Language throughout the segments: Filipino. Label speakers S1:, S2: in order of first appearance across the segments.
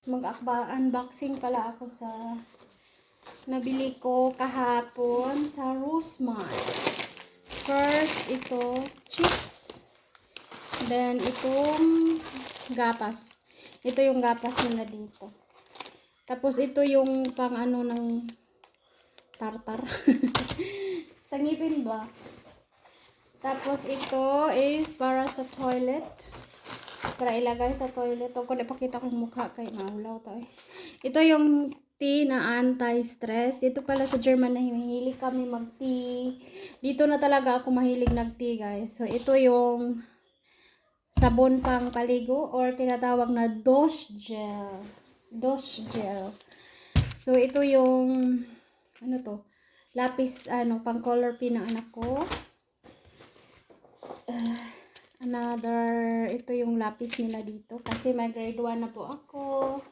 S1: mag-unboxing pala ako sa nabili ko kahapon sa Rosemart. First, ito, chips. Then, itong gapas. Ito yung gapas nila dito. Tapos, ito yung pang ano ng tartar. Sa ngipin ba? Tapos, ito is para sa toilet. Para ilagay sa toilet. Huwag ko na ipakita kong mukha kay maulaw to eh. Ito yung tea na anti-stress. Dito pala sa German na mahilig kami mag-tea. Dito na talaga ako mahilig nag-tea guys. So, ito yung sabon pang paligo or tinatawag na Duschgel. Duschgel. So, ito yung ano to? Lapis, pang color pin ng anak ko. Ito yung lapis nila dito. Kasi may grade 1 na po ako.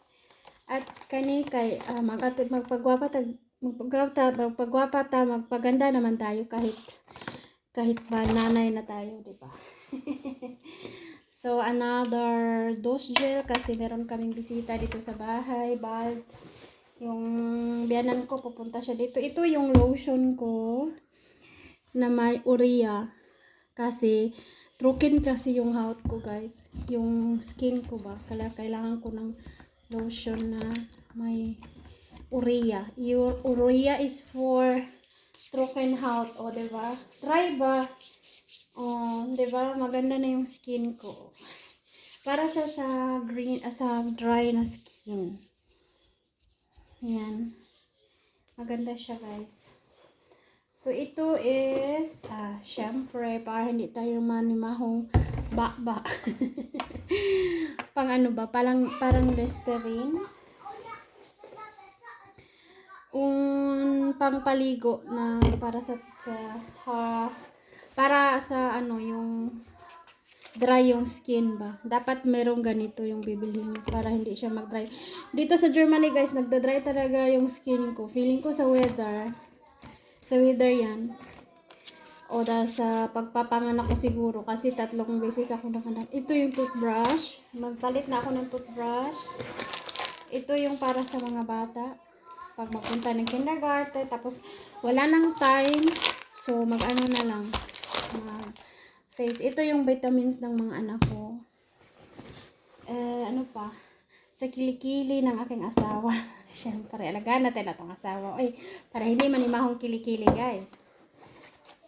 S1: At kani kay magpaganda naman tayo kahit ba nanay na tayo, di ba? So, another dose gel kasi meron kaming bisita dito sa bahay. But, yung biyanan ko, pupunta siya dito. Ito yung lotion ko na may urea. Kasi, broken kasi yung health ko guys. Yung skin ko ba. Kailangan ko ng lotion na may urea. Your urea is for broken health. O, diba? Try ba? O, diba? Maganda na yung skin ko. Para siya sa sa dry na skin. Yan. Maganda siya guys. So, ito is, syempre, para hindi tayo manimahong ba. Pang ano ba? Parang Listerine. Pang paligo na para para sa yung dry yung skin ba. Dapat merong ganito yung bibilhin mo para hindi siya mag-dry. Dito sa Germany guys, nagda-dry talaga yung skin ko. Feeling ko sa weather. Sa weather yan. O dahil sa pagpapanganak ko siguro. Kasi 3 beses ako nakanak. Ito yung toothbrush. Magpalit na ako ng toothbrush. Ito yung para sa mga bata. Pag magpunta ng kindergarten. Tapos wala nang time. So mag-ano na lang. Face. Ito yung vitamins ng mga anak ko. Ano pa? Sa kilikili ng aking asawa. Siyempre, alagaan natin na itong asawa. Ay, para hindi manimahong kilikili, guys.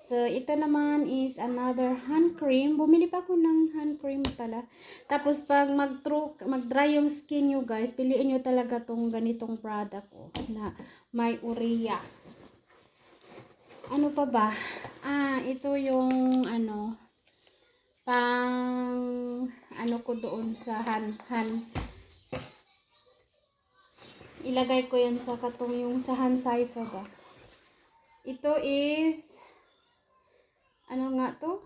S1: So, ito naman is another hand cream. Bumili pa ako ng hand cream pala. Tapos, pag mag-dry yung skin nyo, guys, piliin nyo talaga tong ganitong product na may urea. Ano pa ba? Ito yung, ko doon sa hand ilagay ko yan sa yung sa hand cipher ba. Ito is ano nga to?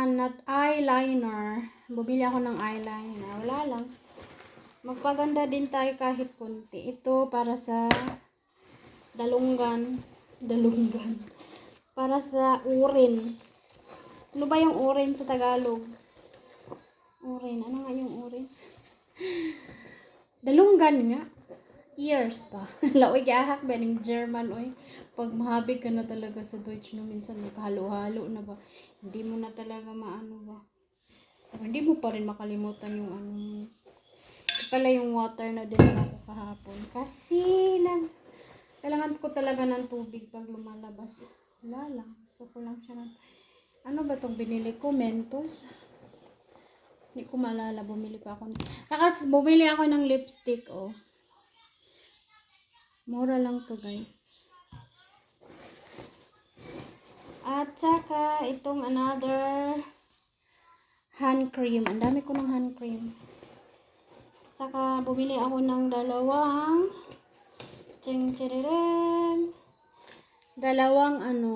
S1: Not eyeliner. Bumili ako ng eyeliner. Wala lang. Magpaganda din tayo kahit konti. Ito para sa dalunggan. Para sa urin. Ano ba yung urin sa Tagalog? Urin. Ano nga yung urin? Dalunggan nga. Ears pa. Laoy gahak ba ng German oy. Pag mahabig ka na talaga sa Deutsch no, minsan magkahalo-halo na ba. Hindi mo na talaga maano ba. Pero hindi mo pa rin makalimutan yung pala yung water na dinala ko kahapon. Kasi kailangan ko talaga ng tubig pag lumalabas. Wala lang. Gusto ko lang siya ng ano ba tong binili ko? Mentos. Hindi ko maalala, bumili pa ako. Bumili ako ng lipstick, oh. Mura lang to, guys. At saka, itong another hand cream. Ang dami ko ng hand cream. Saka, bumili ako ng dalawang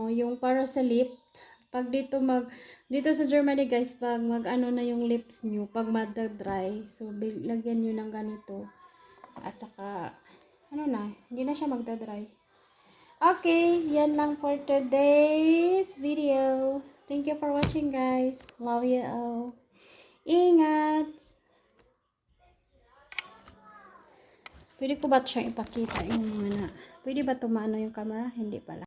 S1: yung para sa lip. Pag dito sa Germany guys, pag na yung lips nyo, pag magda-dry, so lagyan nyo ng ganito. At saka, hindi na siya magda-dry. Okay, yan lang for today's video. Thank you for watching guys. Love you all. Ingat! Pwede ko ba siyang ipakita yung mga na? Pwede ba tumano yung camera? Hindi pala.